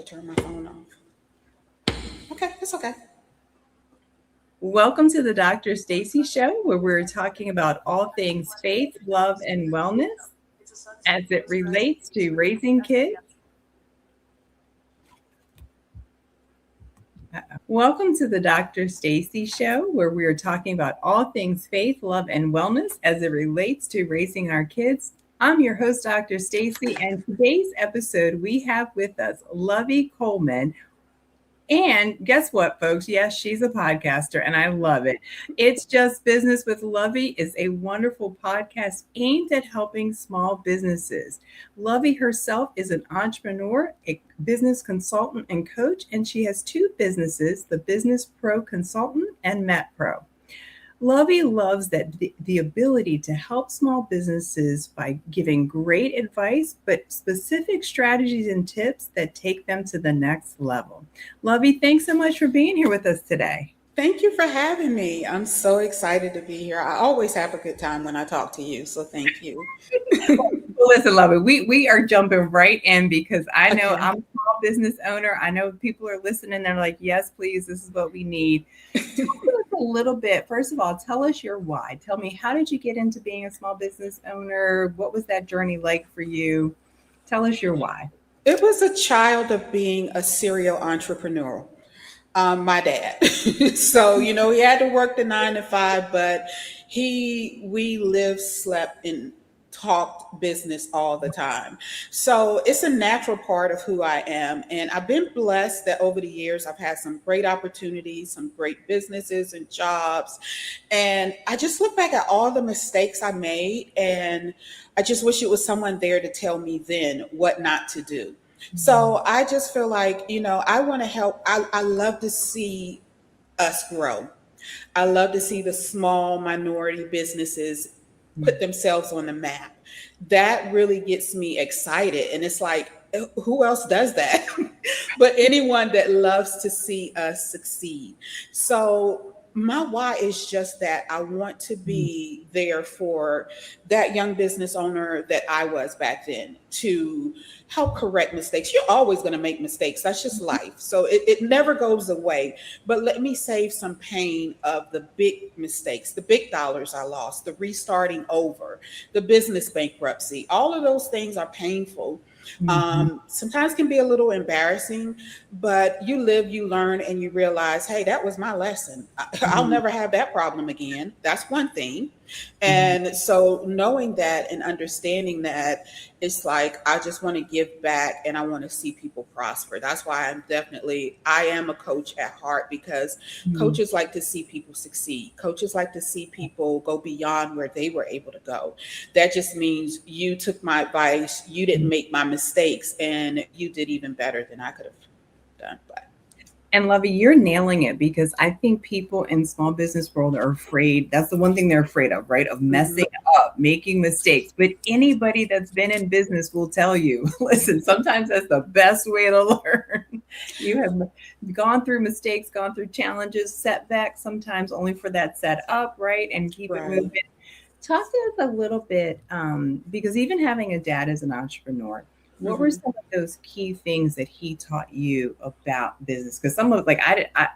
turn my phone off. Okay, it's okay. Welcome to the Dr. Stacy Show, where we're talking about all things faith, love, and wellness as it relates to raising kids. Welcome to the Dr. Stacy Show, where we are talking about all things faith, love, and wellness as it relates to raising our kids. I'm your host, Dr. Stacy, and today's episode we have with us Lovie Coleman. And guess what, folks? Yes, she's a podcaster, and I love it. It's Just Business with Lovie is a wonderful podcast aimed at helping small businesses. Lovie herself is an entrepreneur, a business consultant, and coach, and she has two businesses, the Business Pro Consultant and Met Pro. Lovie loves that the ability to help small businesses by giving great advice, but specific strategies and tips that take them to the next level. Lovie, thanks so much for being here with us today. Thank you for having me. I'm so excited to be here. I always have a good time when I talk to you, so thank you. Well, listen, Lovie, we are jumping right in because I know Okay. I'm a small business owner. I know people are listening. They're like, yes, please, this is what we need. Talk to us a little bit. First of all, tell us your why. Tell me, how did you get into being a small business owner? What was that journey like for you? Tell us your why. It was a child of being a serial entrepreneur. My dad. So, he had to work the 9 to 5, but we lived, slept, and talked business all the time. So it's a natural part of who I am. And I've been blessed that over the years, I've had some great opportunities, some great businesses and jobs. And I just look back at all the mistakes I made, and I just wish it was someone there to tell me then what not to do. So I just feel like, I want to help. I love to see us grow. I love to see the small minority businesses put themselves on the map. That really gets me excited. And it's like, who else does that? But anyone that loves to see us succeed. So my why is just that I want to be there for that young business owner that I was back then to help correct mistakes. You're always going to make mistakes. That's just life. So it never goes away. But let me save some pain of the big mistakes, the big dollars I lost, the restarting over, the business bankruptcy. All of those things are painful. Sometimes can be a little embarrassing, but you live, you learn, and you realize, hey, that was my lesson. I'll never have that problem again. That's one thing. And so knowing that and understanding that, it's like, I just want to give back and I want to see people prosper. That's why I am a coach at heart, because coaches like to see people succeed. Coaches like to see people go beyond where they were able to go. That just means you took my advice, you didn't make my mistakes, and you did even better than I could have done. And Lovie, you're nailing it, because I think people in small business world are afraid. That's the one thing they're afraid of, right? Of messing up, making mistakes. But anybody that's been in business will tell you, listen, sometimes that's the best way to learn. You have gone through mistakes, gone through challenges, setbacks, sometimes only for that set up, right? And keep it moving. Talk to us a little bit, because even having a dad as an entrepreneur, what were some of those key things that he taught you about business? Because some of, like,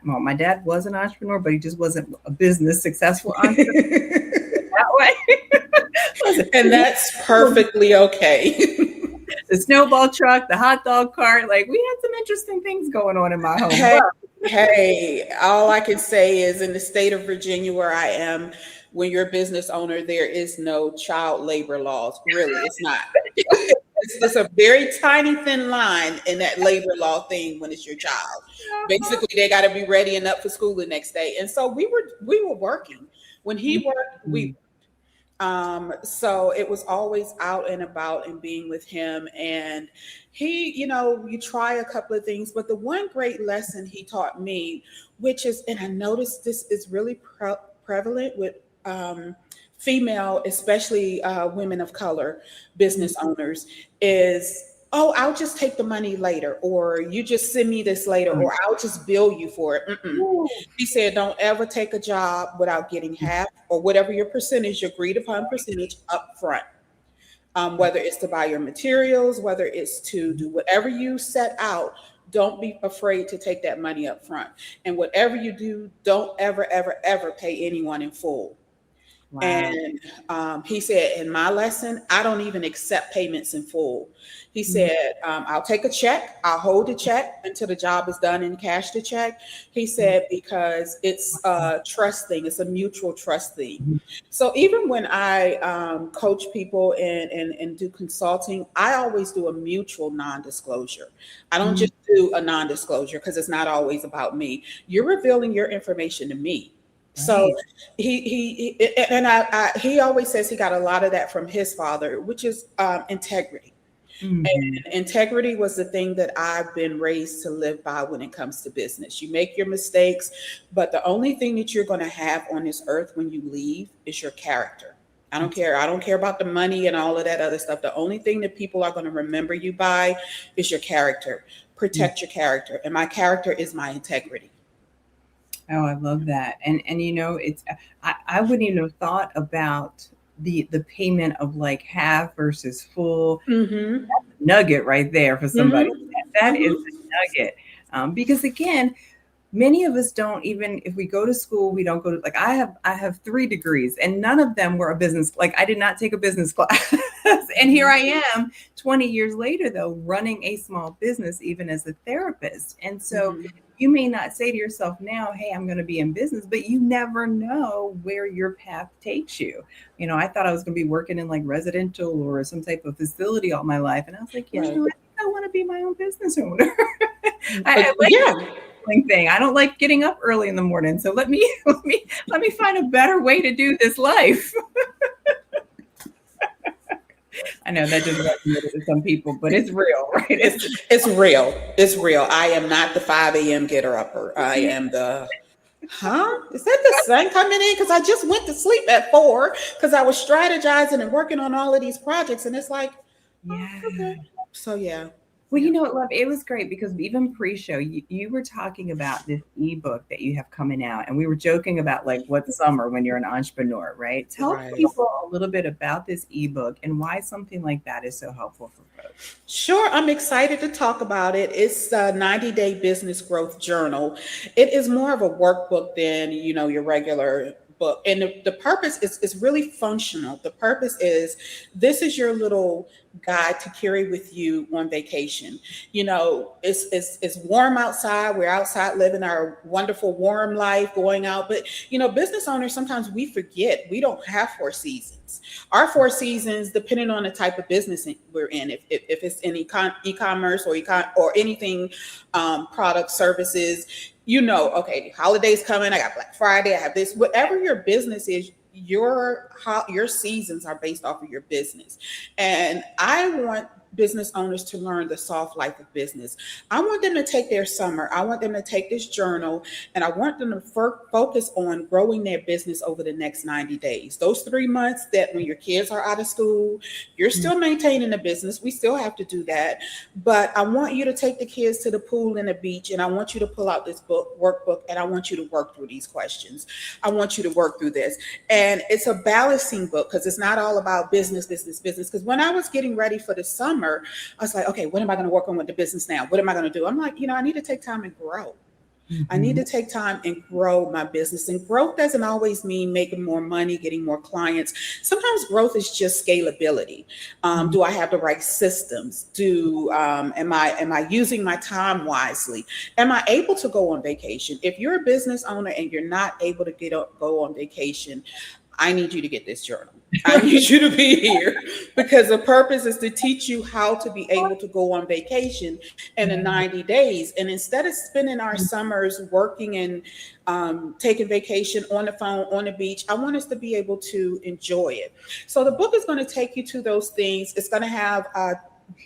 well, my dad was an entrepreneur, but he just wasn't a business successful entrepreneur that way. And that's perfectly okay. The snowball truck, the hot dog cart, like, we had some interesting things going on in my home. Hey, all I can say is, in the state of Virginia where I am, when you're a business owner, there is no child labor laws. Really, it's not. It's a very tiny thin line in that labor law thing when it's your child. Basically, they got to be ready and up for school the next day. And so we were working. When he worked, we so it was always out and about and being with him. And he, you try a couple of things, but the one great lesson he taught me, which is, and I noticed this is really prevalent with female, especially women of color business owners, is, oh, I'll just take the money later, or you just send me this later, or I'll just bill you for it. He said, don't ever take a job without getting half or whatever your percentage, your agreed upon percentage up front. Whether it's to buy your materials, whether it's to do whatever you set out, don't be afraid to take that money up front. And whatever you do, don't ever, ever, ever pay anyone in full. Wow. And he said, in my lesson, I don't even accept payments in full. He Mhm. said, I'll take a check, I'll hold the check until the job is done and cash the check. He said, because it's a trust thing, it's a mutual trust thing. So even when I coach people and do consulting, I always do a mutual non-disclosure. I don't Mhm. just do a non-disclosure because it's not always about me. You're revealing your information to me. So Right. he always says he got a lot of that from his father, which is integrity. Mhm. And integrity was the thing that I've been raised to live by when it comes to business. You make your mistakes, but the only thing that you're going to have on this earth when you leave is your character. I don't That's care. I don't care about the money and all of that other stuff. The only thing that people are going to remember you by is your character. right. Protect your character. And my character is my integrity. Oh, I love that. And it's I wouldn't even have thought about the payment of like half versus full Mm-hmm. nugget right there for somebody. Mm-hmm. That is Mm-hmm. a nugget. Because again, many of us don't, even if we go to school, we don't go to, like, I have 3 degrees and none of them were a business. Like, I did not take a business class. And here I am 20 years later though, running a small business even as a therapist. And so Mm-hmm. you may not say to yourself now, hey, I'm going to be in business, but you never know where your path takes you. I thought I was going to be working in like residential or some type of facility all my life, and I was like, I Right. think I want to be my own business owner. I like Yeah. thing. I don't like getting up early in the morning. So let me let me find a better way to do this life. I know that just resonated with some people, but it's real, right? It's real. It's real. I am not the 5 a.m. getter upper. I Yeah. am the huh? Is that the sun coming in? Because I just went to sleep at 4 because I was strategizing and working on all of these projects, and it's like, oh, Yeah. okay. So yeah, Well, yeah, what, Love, it was great because even pre-show, you were talking about this ebook that you have coming out, and we were joking about like what's summer when you're an entrepreneur, right? Tell right. people a little bit about this ebook and why something like that is so helpful for folks. Sure, I'm excited to talk about it. It's a 90-day business growth journal. It is more of a workbook than, your regular book. And the purpose is really functional. The purpose is this is your little guide to carry with you on vacation. It's warm outside. We're outside living our wonderful warm life, going out. But, business owners, sometimes we forget we don't have 4 seasons. Our 4 seasons, depending on the type of business we're in, if it's in e-commerce or anything, product services, okay, the holidays coming, I got Black Friday, I have this, whatever your business is, your seasons are based off of your business. And I want business owners to learn the soft life of business. I want them to take their summer. I want them to take this journal, and I want them to focus on growing their business over the next 90 days. Those 3 months that when your kids are out of school, you're Mm. still maintaining the business. We still have to do that. But I want you to take the kids to the pool and the beach, and I want you to pull out this workbook, and I want you to work through these questions. I want you to work through this. And it's a balancing book because it's not all about business, business, business. Because when I was getting ready for the summer, I was like, okay, what am I going to work on with the business now? What am I going to do? I'm like, I need to take time and grow. I need Mhm. to take time and grow my business. And growth doesn't always mean making more money, getting more clients. Sometimes growth is just scalability. Mhm. Do I have the right systems? Am I using my time wisely? Am I able to go on vacation? If you're a business owner and you're not able to go on vacation, I need you to get this journal. I need you to be here because the purpose is to teach you how to be able to go on vacation in the Yeah. 90 days. And instead of spending our summers working and taking vacation on the phone, on the beach, I want us to be able to enjoy it. So the book is going to take you to those things. It's going to have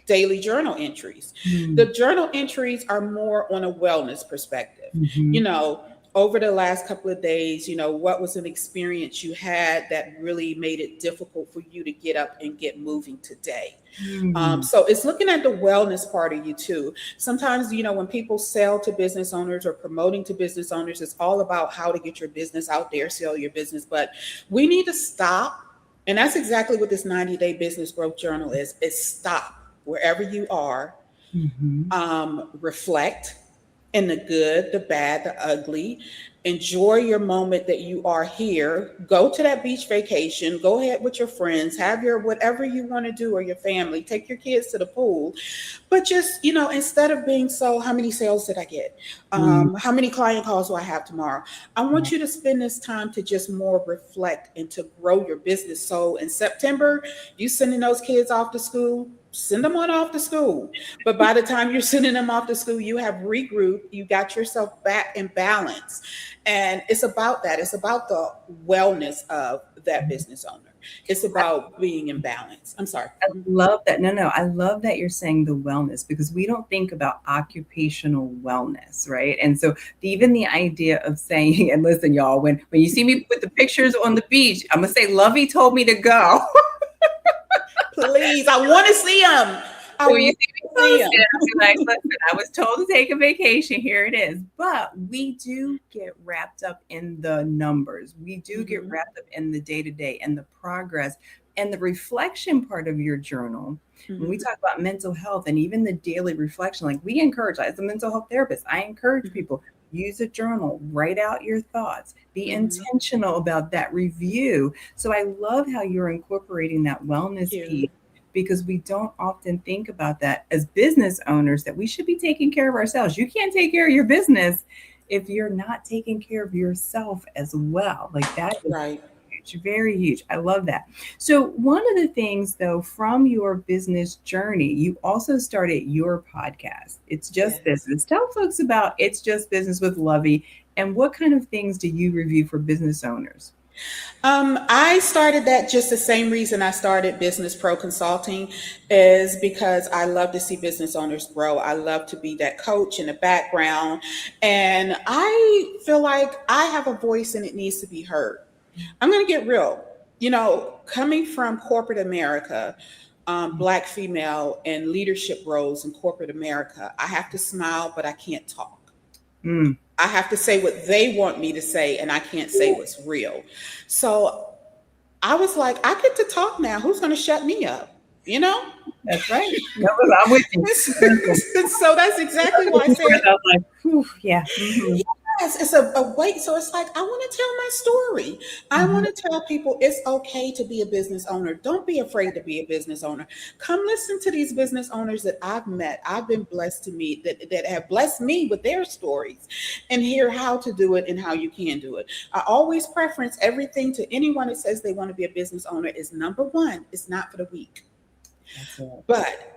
daily journal entries. The Mhm. journal entries are more on a wellness perspective. You Mhm. know, over the last couple of days, what was an experience you had that really made it difficult for you to get up and get moving today? Mhm. So it's looking at the wellness part of you too. Sometimes, when people sell to business owners or promoting to business owners, it's all about how to get your business out there, sell your business. But we need to stop. And that's exactly what this 90-day business growth journal is. Stop wherever you are. Mhm. Reflect in the good, the bad, the ugly. Enjoy your moment that you are here. Go to that beach vacation. Go ahead with your friends. Have your whatever you want to do or your family. Take your kids to the pool. But just, instead of being so, how many sales did I get? Mm, How many client calls do I have tomorrow? I want right. you to spend this time to just more reflect and to grow your business. So in September, you sending those kids off to school, send them on off to school. But by the time you're sending them off to school, you have regrouped, you got yourself back in balance. And it's about that. It's about the wellness of that business owner. It's about being in balance. I'm sorry. I love that. No, no, I love that you're saying the wellness because we don't think about occupational wellness, right? And so even the idea of saying, and listen, y'all, when you see me with the pictures on the beach, I'm gonna say Lovey told me to go. Please, I want to see them. I So when you want see me to see posted, I'll be like, them. listen, I was told to take a vacation. Here it is. But we do get wrapped up in the numbers. We do get Mhm, wrapped up in the day to day and the progress and the reflection part of your journal. When we mhm, talk about mental health and even the daily reflection, like we encourage, as a mental health therapist, I encourage mhm, people use a journal, write out your thoughts, be mhm. intentional about that review. So I love how you're incorporating that Thank wellness you. piece because we don't often think about that as business owners that we should be taking care of ourselves. You can't take care of your business if you're not taking care of yourself as well. Like that is Right. huge, very huge. I love that. So, one of the things though from your business journey, you also started your podcast. It's Just Yes. Business. Tell folks about It's Just Business with Lovey and what kind of things do you review for business owners? I started that just the same reason I started Business Pro Consulting is because I love to see business owners grow. I love to be that coach in the background. And I feel like I have a voice and it needs to be heard. I'm going to get real. Coming from corporate America, Black female in leadership roles in corporate America, I have to smile, but I can't talk. Mm. I have to say what they want me to say, and I can't say what's real. So I was like, I get to talk now. Who's going to shut me up? You know? That's right. No, I'm with you. Listen, So that's exactly why I said, I was like, whew, yeah. Mm-hmm. yes, it's a weight. So it's like, I want to tell my story. I Mm-hmm. want to tell people it's okay to be a business owner. Don't be afraid to be a business owner. Come listen to these business owners that I've met. I've been blessed to meet that have blessed me with their stories and hear how to do it and how you can do it. I always preference everything to anyone that says they want to be a business owner is number one, it's not for the weak. That's it. But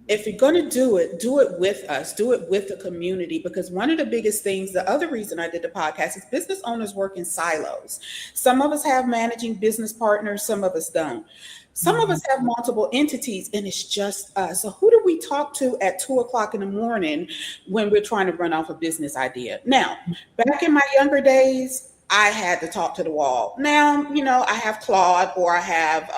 if you're going to do it with us, do it with the community. Because one of the biggest things, the other reason I did the podcast is business owners work in silos. Some of us have managing business partners, some of us don't. Some of Mm-hmm. us have multiple entities and it's just us. So who do we talk to at 2 o'clock in the morning when we're trying to run off a business idea? Now, back in my younger days, I had to talk to the wall. Now, I have Claude or I have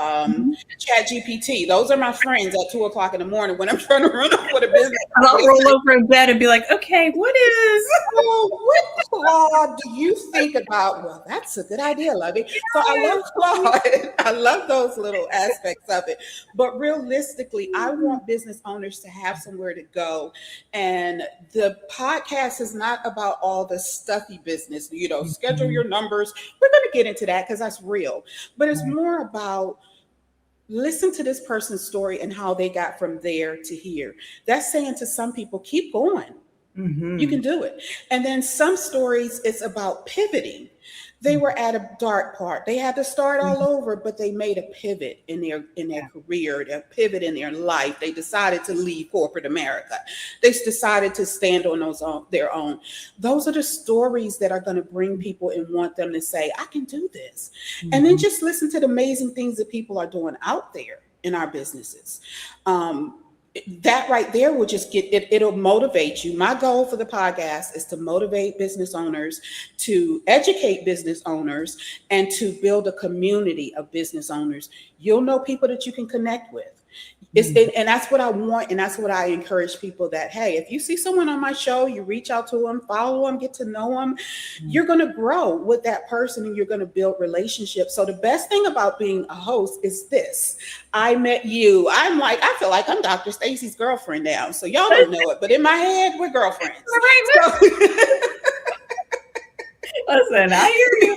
Chat GPT. Those are my friends at 2 o'clock in the morning when I'm trying to run off with a business And I'll idea. roll over in bed and be like, okay, what is? Oh, what Claude do you think about? Well, that's a good idea, Lovey. So I love Claude. I love those little aspects of it. But realistically, I want business owners to have somewhere to go. And the podcast is not about all the stuffy business, schedule Mhm. your numbers. We're going to get into that because that's real. But it's Right. more about listen to this person's story and how they got from there to here. That's saying to some people, keep going. You Mm-hmm. can do it. And then some stories, it's about pivoting. They were at a dark part. They had to start all over, but they made a pivot in their Yeah. career, a pivot in their life. They decided to leave corporate America. They decided to stand on their own. Those are the stories that are going to bring people and want them to say, I can do this. And then Mm-hmm. just listen to the amazing things that people are doing out there in our businesses. Um, that right there will just get it, it'll motivate you. My goal for the podcast is to motivate business owners, to educate business owners, and to build a community of business owners. You'll know people that you can connect with. And that's what I want. And that's what I encourage people that, hey, if you see someone on my show, you reach out to them, follow them, get to know them, you're going to grow with that person and you're going to build relationships. So the best thing about being a host is this. I met you. I feel like I'm Dr. Stacy's girlfriend now. So y'all don't know it, but in my head, we're girlfriends. So, listen, I hear you.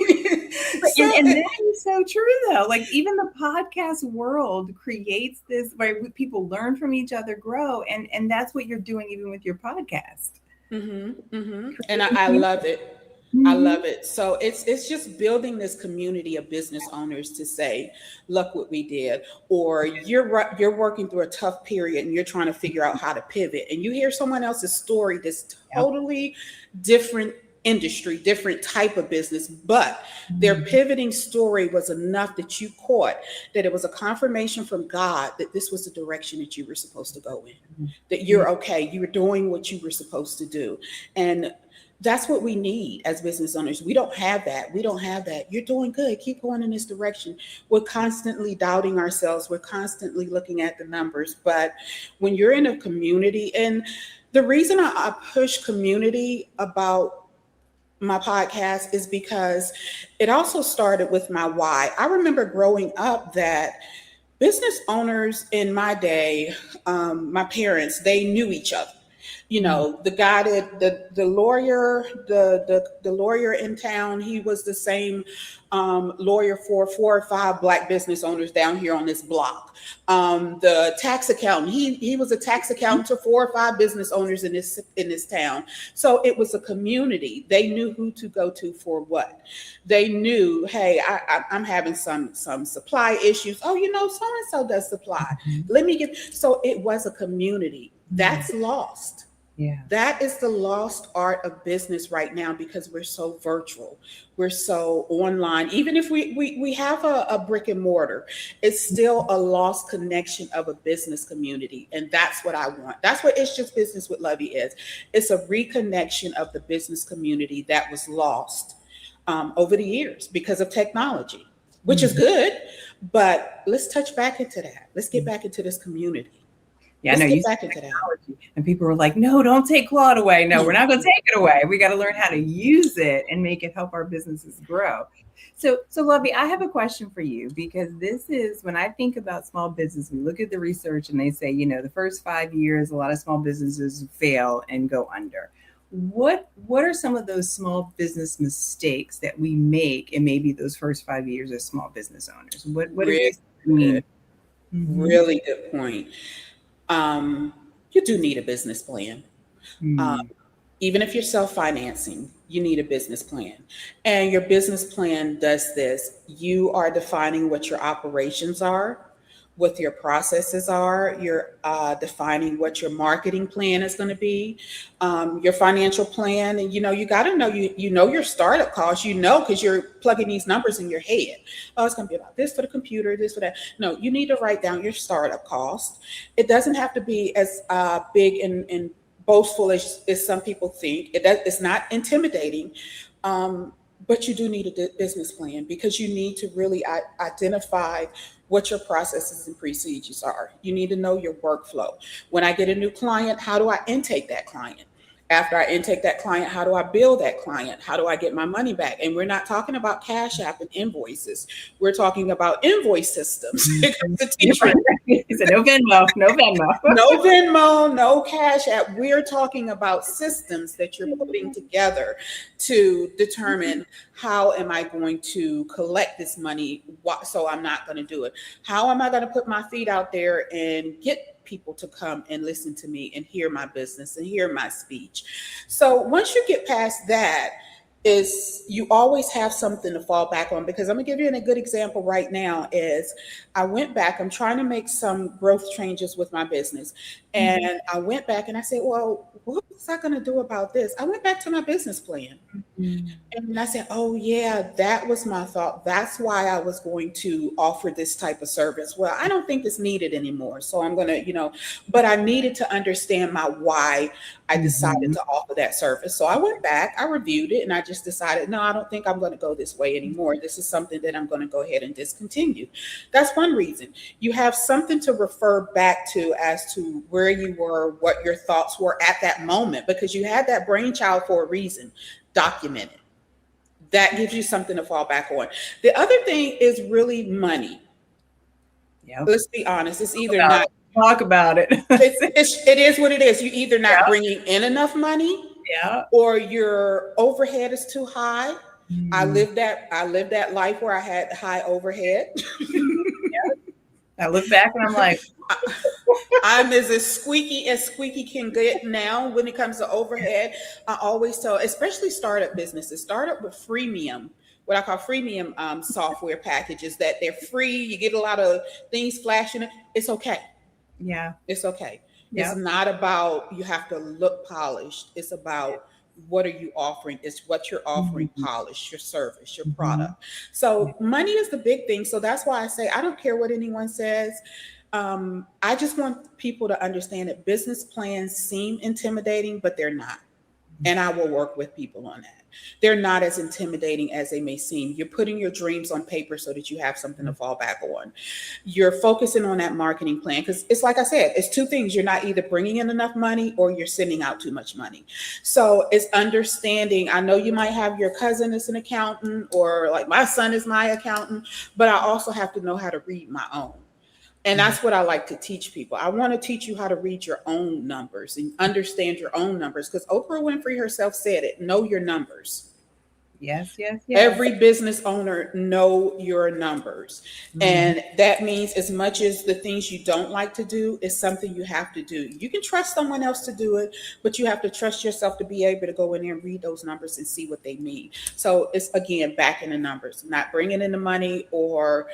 And that is so true, though. Like, even the podcast world creates this where people learn from each other, grow, and that's what you're doing even with your podcast. And I love it. I love it. So it's just building this community of business owners to say, look what we did, or you're working through a tough period and you're trying to figure out how to pivot, and you hear someone else's story that's totally different industry, different type of business, but their pivoting story was enough that you caught that it was a confirmation from God that this was the direction that you were supposed to go in, that you're okay, you were doing what you were supposed to do. And that's what we need as business owners. We don't have that. You're doing good. Keep going in this direction. We're constantly doubting ourselves. We're constantly looking at the numbers. But when you're in a community, and the reason I push community about my podcast is because it also started with my why. I remember growing up that business owners in my day, my parents, they knew each other. You know, the guy that the lawyer, the lawyer in town, he was the same lawyer for 4 or 5 Black business owners down here on this block. The tax accountant, he was a tax accountant to 4 or 5 business owners in this town. So it was a community. They knew who to go to for what. They knew, hey, I'm having some supply issues. Oh, you know, so and so does supply. Let me get. So it was a community. That's lost. Yeah. That is the lost art of business right now because we're so virtual. We're so online. Even if we have a brick and mortar, it's still a lost connection of a business community. And that's what I want. That's what It's Just Business with Lovie is. It's a reconnection of the business community that was lost over the years because of technology, which is good. But let's touch back into that. Let's get back into this community. Yeah, I know you said technology, and people were like, "No, don't take Claude away. No, we're not going to take it away. We got to learn how to use it and make it help our businesses grow." So Lovie, I have a question for you, because this is when I think about small business, we look at the research and they say, you know, the first 5 years, a lot of small businesses fail and go under. What are some of those small business mistakes that we make in maybe those first 5 years as small business owners? What really does it mean? Really good point. You do need a business plan. Even if you're self-financing, you need a business plan. And your business plan does this. You are defining what your operations are, what your processes are. You're defining what your marketing plan is going to be, your financial plan. And, you know, you got to know, you know, your startup costs, you know, because you're plugging these numbers in your head. Oh, it's going to be about this for the computer, this for that. No, you need to write down your startup cost. It doesn't have to be as big and boastful as some people think. It's not intimidating. But you do need a business plan because you need to really identify what your processes and procedures are. You need to know your workflow. When I get a new client, how do I intake that client? After I intake that client, how do I bill that client? How do I get my money back? And we're not talking about Cash App and invoices. We're talking about invoice systems. He said, no Venmo, no Venmo. No Venmo, no Cash App. We're talking about systems that you're putting together to determine how am I going to collect this money so I'm not going to do it. How am I going to put my feet out there and get people to come and listen to me and hear my business and hear my speech. So once you get past that, is you always have something to fall back on, because I'm gonna give you a good example right now is I went back, I'm trying to make some growth changes with my business. And I went back and I said, well, what was I going to do about this? I went back to my business plan. Mhm. And I said, oh, yeah, that was my thought. That's why I was going to offer this type of service. Well, I don't think it's needed anymore. So I'm going to, but I needed to understand my why I decided Mhm. to offer that service. So I went back, I reviewed it, and I just decided, no, I don't think I'm going to go this way anymore. This is something that I'm going to go ahead and discontinue. That's one reason. You have something to refer back to as to where you were, what your thoughts were at that moment, because you had that brainchild for a reason. Document it. That gives you something to fall back on. The other thing is really money. Yep. Let's be honest. It's either About not. it. Talk about it. It is what it is. You either not Yeah. bringing in enough money, Yeah. or your overhead is too high. I Mm. lived that. I lived that life where I had high overhead. I look back and I'm like, I'm as squeaky can get now when it comes to overhead. I always tell, especially startup businesses, startup with freemium, what I call freemium software packages, that they're free. You get a lot of things flashing. It's okay. yeah. It's okay. It's Yep. not about you have to look polished. It's about what are you offering? It's what you're offering Mhm. polished, your service, your Mhm. product. So money is the big thing. So that's why I say I don't care what anyone says. I just want people to understand that business plans seem intimidating, but they're not. And I will work with people on that. They're not as intimidating as they may seem. You're putting your dreams on paper so that you have something to fall back on. You're focusing on that marketing plan because it's like I said, it's two things. You're not either bringing in enough money or you're sending out too much money. So it's understanding. I know you might have your cousin as an accountant, or like my son is my accountant, but I also have to know how to read my own. And that's what I like to teach people. I want to teach you how to read your own numbers and understand your own numbers, because Oprah Winfrey herself said it, know your numbers. Yes, yes, yes. Every business owner, know your numbers. Mhm. And that means as much as the things you don't like to do is something you have to do. You can trust someone else to do it, but you have to trust yourself to be able to go in there and read those numbers and see what they mean. So it's again back in the numbers, not bringing in the money, or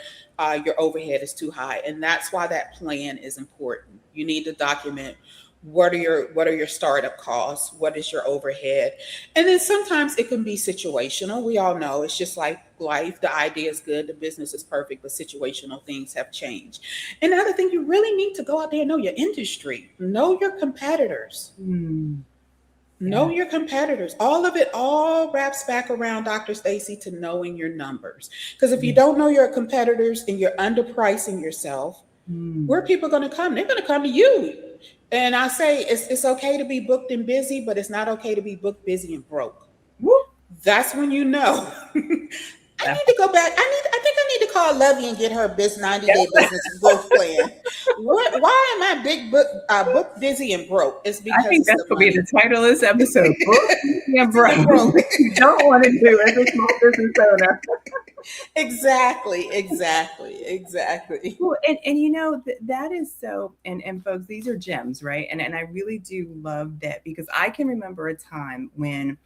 your overhead is too high. And that's why that plan is important. You need to document what are your startup costs, what is your overhead, and then sometimes it can be situational. We all know it's just like life. The idea is good, the business is perfect, but situational things have changed. And the other thing, you really need to go out there and know your industry, know your competitors. Mm. Know Yeah. your competitors. All of it all wraps back around, Dr. Stacy, to knowing your numbers. Because if you Mm. don't know your competitors and you're underpricing yourself, where are Mm. people going to come? They're going to come to you. And I say it's okay to be booked and busy, but it's not okay to be booked, busy, and broke. Woo. That's when you know. I That- need to go back. I think I need to call Lovie and get her 90-day yeah. business growth plan. Why am I book busy and broke? It's I because think it's that's the going to be the money. title of this episode. Book and Busy bro. and broke. What you don't want to do as a small business owner. Exactly. Well, and that is so, and folks, these are gems, right? And I really do love that, because I can remember a time when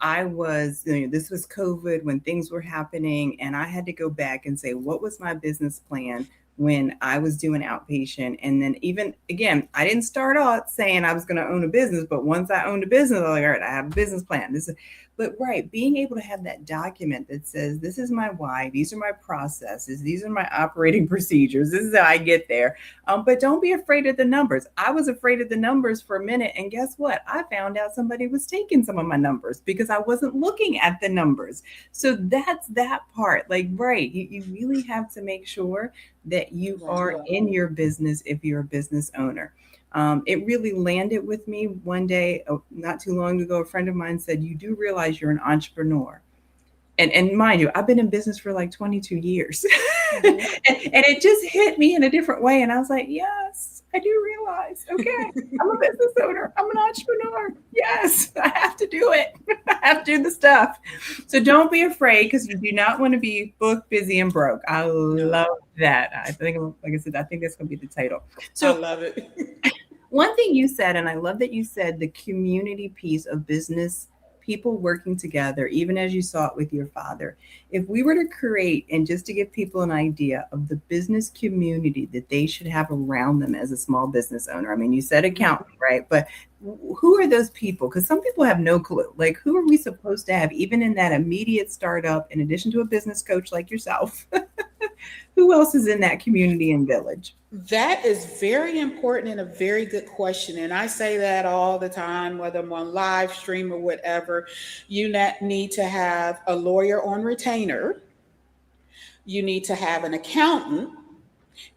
I was, this was COVID, when things were happening, and I had to go back and say, what was my business plan when I was doing outpatient? And then even again, I didn't start out saying I was going to own a business, but once I owned a business, I was like, all right, I have a business plan. But right, being able to have that document that says, this is my why, these are my processes, these are my operating procedures, this is how I get there. But don't be afraid of the numbers. I was afraid of the numbers for a minute, and guess what? I found out somebody was taking some of my numbers because I wasn't looking at the numbers. So that's that part. Like, right, you really have to make sure that you are Right. in your business if you're a business owner. It really landed with me one day, not too long ago. A friend of mine said, you do realize you're an entrepreneur. And mind you, I've been in business for like 22 years. and, Mhm. and it just hit me in a different way. And I was like, yes, I do realize, okay, I'm a business owner. I'm an entrepreneur. Yes, I have to do it. I have to do the stuff. So don't be afraid, because you do not want to be booked, busy, and broke. I No, love that. I think, like I said, I think that's going to be the title. I So love it. one thing you said, and I love that you said the community piece of business people working together, even as you saw it with your father. If we were to create, and just to give people an idea of the business community that they should have around them as a small business owner. I mean, you said accountant, right? But who are those people? Because some people have no clue. Like, who are we supposed to have, even in that immediate startup, in addition to a business coach like yourself? Who else is in that community and village? That is very important and a very good question. And I say that all the time, whether I'm on live stream or whatever. You need to have a lawyer on retainer. You need to have an accountant.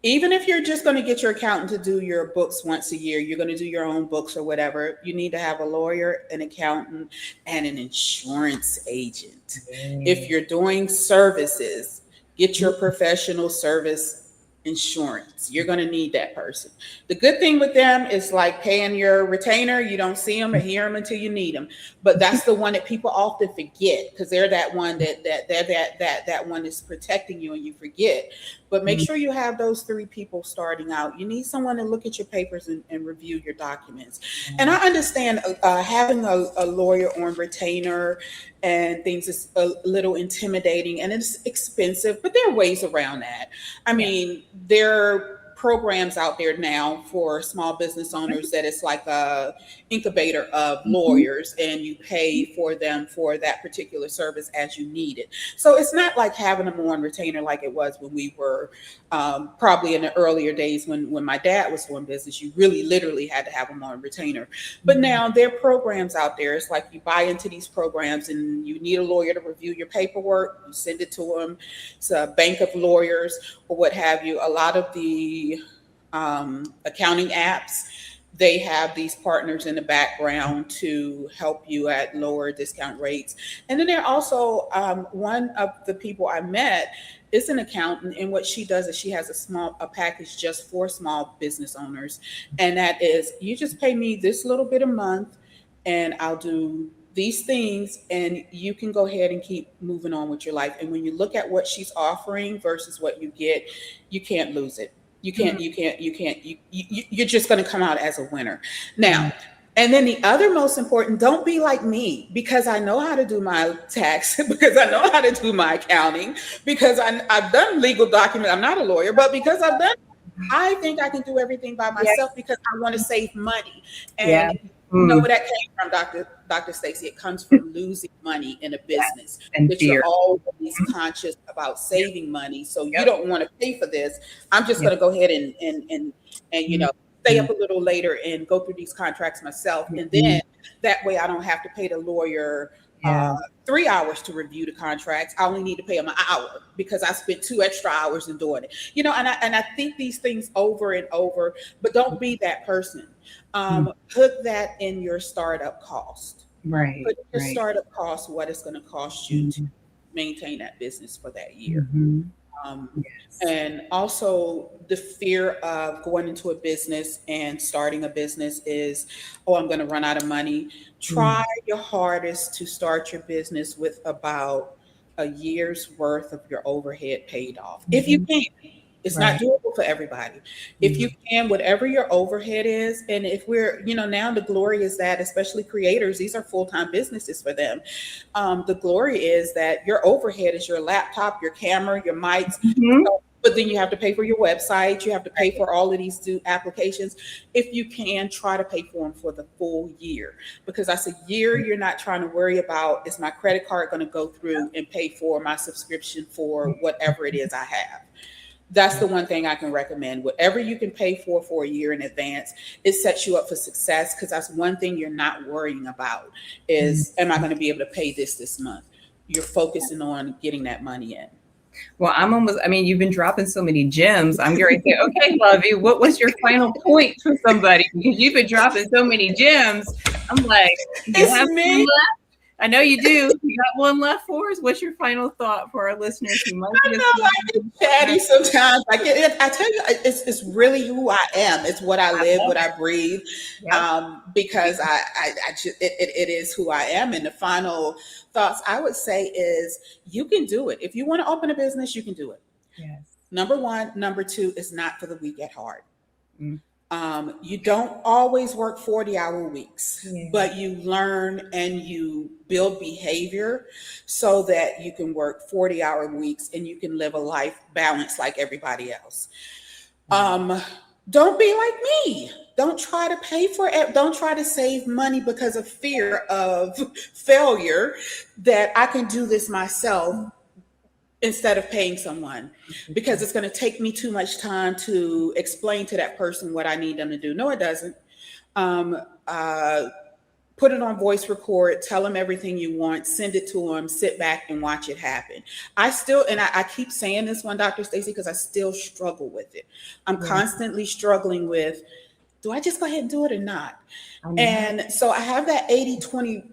Even if you're just going to get your accountant to do your books once a year, you're going to do your own books or whatever, you need to have a lawyer, an accountant, and an insurance agent. If you're doing services, get your professional service insurance. You're going to need that person. The good thing with them is like paying your retainer. You don't see them or hear them until you need them. But that's the one that people often forget, because they're that one that one is protecting you and you forget. But make sure you have those three people starting out. You need someone to look at your papers and review your documents. And I understand having a lawyer on retainer and things is a little intimidating and it's expensive, but there are ways around that. I mean, there are programs out there now for small business owners that it's like a incubator of lawyers, and you pay for them for that particular service as you need it. So it's not like having them on retainer like it was when we were probably in the earlier days when my dad was doing business. You really literally had to have them on retainer. But now there are programs out there. It's like you buy into these programs and you need a lawyer to review your paperwork. You send it to them. It's a bank of lawyers or what have you. A lot of the accounting apps, they have these partners in the background to help you at lower discount rates. And then there are also one of the people I met is an accountant, and what she does is she has a package just for small business owners, and that is you just pay me this little bit a month, and I'll do these things, and you can go ahead and keep moving on with your life. And when you look at what she's offering versus what you get, you can't lose it. You're just going to come out as a winner. Now, and then the other most important, don't be like me, because I know how to do my tax, because I know how to do my accounting, because I've done legal documents. I'm not a lawyer, but because I've done, I think I can do everything by myself because I want to save money. And you know where that came from, Dr. Stacy? It comes from losing money in a business, and that fear. you're always conscious about saving money. So you don't want to pay for this. I'm just going to go ahead and stay up a little later and go through these contracts myself. And then that way I don't have to pay the lawyer 3 hours to review the contracts. I only need to pay them an hour because I spent 2 extra hours in doing it. And I think these things over and over, but don't be that person. Put that in your startup cost. Right. Put your startup cost, what it's going to cost you to maintain that business for that year. And also the fear of going into a business and starting a business is, oh, I'm going to run out of money. Try your hardest to start your business with about a year's worth of your overhead paid off. If you can. It's not doable for everybody. If you can, whatever your overhead is, and if we're, now the glory is that, especially creators, these are full-time businesses for them. The glory is that your overhead is your laptop, your camera, your mics. But then you have to pay for your website. You have to pay for all of these applications. If you can, try to pay for them for the full year, because that's a year you're not trying to worry about, is my credit card going to go through and pay for my subscription for whatever it is I have. That's the one thing I can recommend. Whatever you can pay for a year in advance, it sets you up for success, because that's one thing you're not worrying about is, am I going to be able to pay this month? You're focusing on getting that money in. Well, you've been dropping so many gems. I'm going to say, okay, Lovie, what was your final point for somebody? Because you've been dropping so many gems. I'm like, it's me. I know you do. You got one left for us? What's your final thought for our listeners who might be? I get chatty sometimes. I tell you, it's really who I am. It's what I live, what I breathe. Because it is who I am. And the final thoughts I would say is, you can do it. If you want to open a business, you can do it. Yes. Number one. Number two, is not for the weak at heart. You don't always work 40-hour weeks, Yeah. but you learn and you build behavior so that you can work 40-hour weeks and you can live a life balanced like everybody else. Yeah. Don't be like me. Don't try to pay for it. Don't try to save money because of fear of failure that I can do this myself instead of paying someone because it's going to take me too much time to explain to that person what I need them to do. No, it doesn't. Um, uh, Put it on voice record, tell them everything you want, send it to them, sit back and watch it happen. I still, and I keep saying this one, Dr. Stacy, because I still struggle with it. I'm Yeah. constantly struggling with, do I just go ahead and do it or not? I know. And so I have that 80-20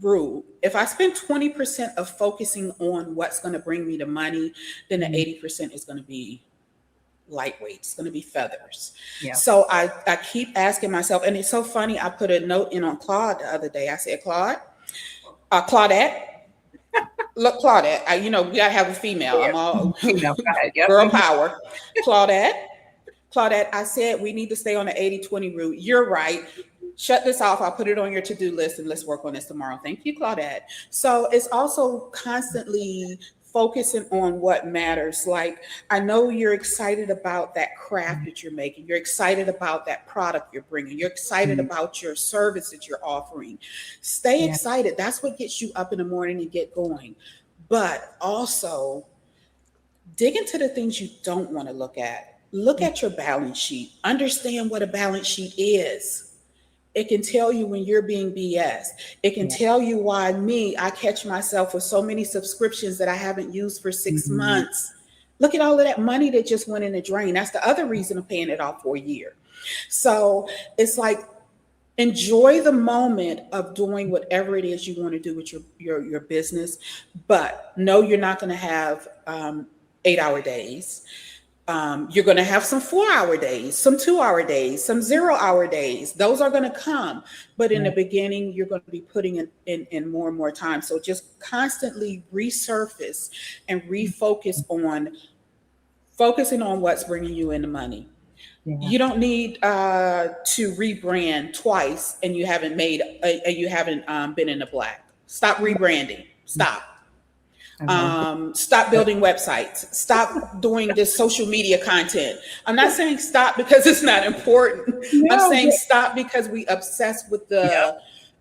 rule. If I spend 20% of focusing on what's going to bring me the money, then the Mhm. 80% is going to be lightweight. It's going to be feathers. Yeah. So I keep asking myself, and it's so funny. I put a note in on Claude the other day. I said, Claudette, look, Claudette, we got to have a female. Yeah. I'm all Female. Go ahead. Yep. girl power. Claudette, I said we need to stay on the 80-20 route. You're right. Shut this off. I'll put it on your to-do list and let's work on this tomorrow. Thank you, Claudette. So it's also constantly focusing on what matters. Like, I know you're excited about that craft that you're making. You're excited about that product you're bringing. You're excited Mhm. about your service that you're offering. Stay Yeah. excited. That's what gets you up in the morning and get going. But also dig into the things you don't want to look at. Look at your balance sheet. Understand what a balance sheet is. It can tell you when you're being BS. It can Yeah. tell you why I catch myself with so many subscriptions that I haven't used for 6 Mhm. months. Look at all of that money that just went in the drain. That's the other reason I'm paying it off for a year. So it's like, enjoy the moment of doing whatever it is you want to do with your business, but know you're not going to have 8-hour days. You're going to have some 4-hour days, some 2-hour days, some 0-hour days. Those are going to come. But in Yeah. the beginning, you're going to be putting in more and more time. So just constantly resurface and refocus on focusing on what's bringing you in the money. Yeah. You don't need to rebrand twice and you haven't been in the black. Stop rebranding. Stop. I love it. Stop building websites. Stop doing this social media content. I'm not saying stop because it's not important. I'm No, saying but stop because we obsessed with yep.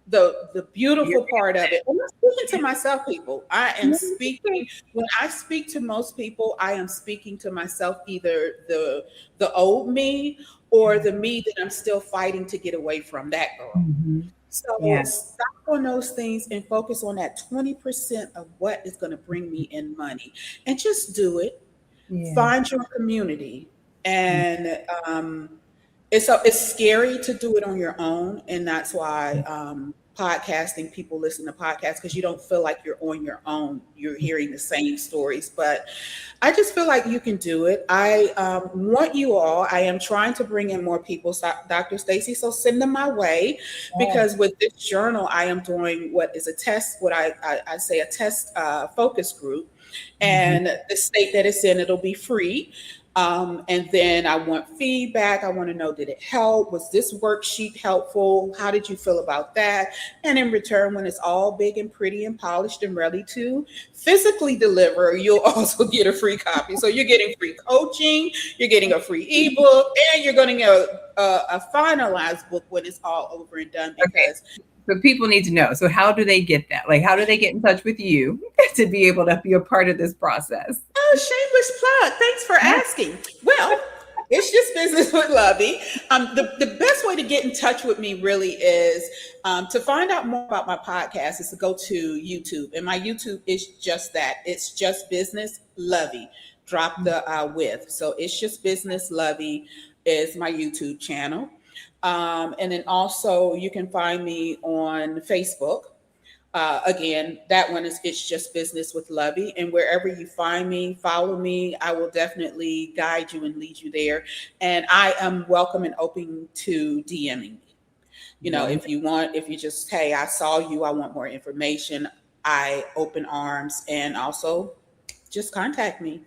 the You're beautiful part of it. And I'm speaking to myself, people. I am right. speaking when I speak to most people, I am speaking to myself, either the old me or the me that I'm still fighting to get away from, that girl. Mhm. So Yeah. stop on those things and focus on that 20% of what is going to bring me in money. And just do it. Yeah. Find your community. And it's scary to do it on your own. And that's why podcasting, people listen to podcasts because you don't feel like you're on your own. You're hearing the same stories. But I just feel like you can do it. I want you all. I am trying to bring in more people, Dr. Stacy. So send them my way, Yes. because with this journal, I am doing what is a test. What I say a test focus group, Mhm. and the state that it's in, it'll be free. And then I want feedback. I want to know, did it help? Was this worksheet helpful? How did you feel about that? And in return, when it's all big and pretty and polished and ready to physically deliver, you'll also get a free copy. So you're getting free coaching, you're getting a free ebook, and you're getting a finalized book when it's all over and done. Okay. Because So people need to know. So how do they get that? Like, how do they get in touch with you to be able to be a part of this process? oh, shameless plug. Thanks for asking. Well, it's just business with Lovey. The best way to get in touch with me really is to find out more about my podcast is to go to YouTube. And my YouTube is just that. It's just business Lovey. Drop the with. So it's just business Lovey is my YouTube channel. And then also you can find me on Facebook. Again, that one is it's just business with Lovey. And wherever you find me, follow me. I will definitely guide you and lead you there. And I am welcome and open to DMing me. Wonderful. If you want, if you just, hey, I saw you, I want more information, I open arms, and also just contact me.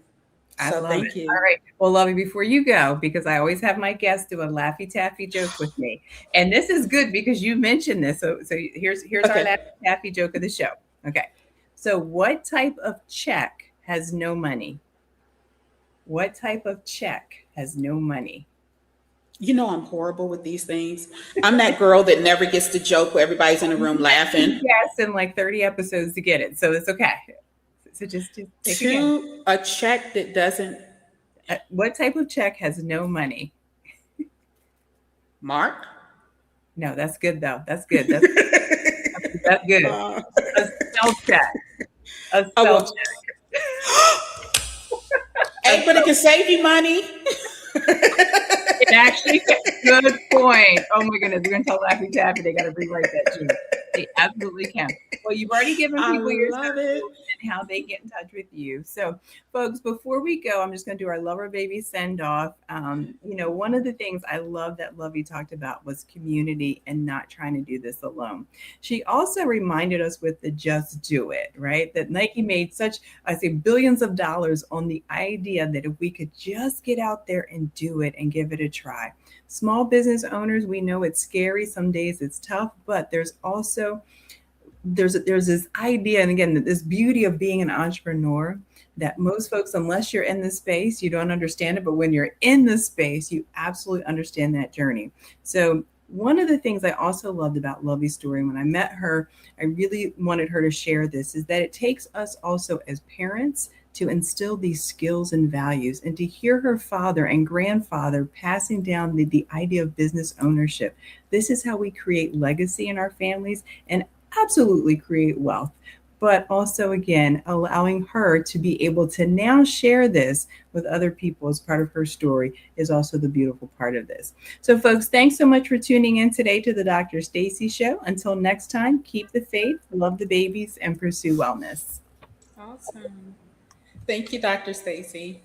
I So love it. thank All you. right. Well, Lovie, before you go, because I always have my guests do a Laffy Taffy joke with me. And this is good because you mentioned this. So here's our Okay. Laffy Taffy joke of the show. Okay. So what type of check has no money? What type of check has no money? You know I'm horrible with these things. I'm that girl that never gets the joke where everybody's in the room laughing. Yes, in like 30 episodes to get it. So it's okay. So just take a guess. To a check that doesn't What type of check has no money? mark. No, that's good though. That's good. That's good. A spell check. A Oh spell well. check. A Hey, but it can save you money. It actually, good point. Oh my goodness, we're gonna tell Laffy Taffy they got to rewrite that joke. They absolutely can. Well, you've already given I people your love it. social and how they get in touch with you. So, folks, before we go, I'm just going to do our Lover Baby send off. One of the things I love that Lovey talked about was community and not trying to do this alone. She also reminded us with the just do it, right? That Nike made such, I say, billions of dollars on the idea that if we could just get out there and do it and give it a try. Small business owners, we know it's scary. Some days it's tough, but there's this idea, and again, this beauty of being an entrepreneur that most folks, unless you're in this space, you don't understand it. But when you're in this space, you absolutely understand that journey. So one of the things I also loved about Lovey's story when I met her, I really wanted her to share this, is that it takes us also as parents to instill these skills and values, and to hear her father and grandfather passing down the idea of business ownership. This is how we create legacy in our families and absolutely create wealth. But also, again, allowing her to be able to now share this with other people as part of her story is also the beautiful part of this. So, folks, thanks so much for tuning in today to the Dr. Stacy Show. Until next time, keep the faith, love the babies, and pursue wellness. Awesome. Thank you, Dr. Stacy.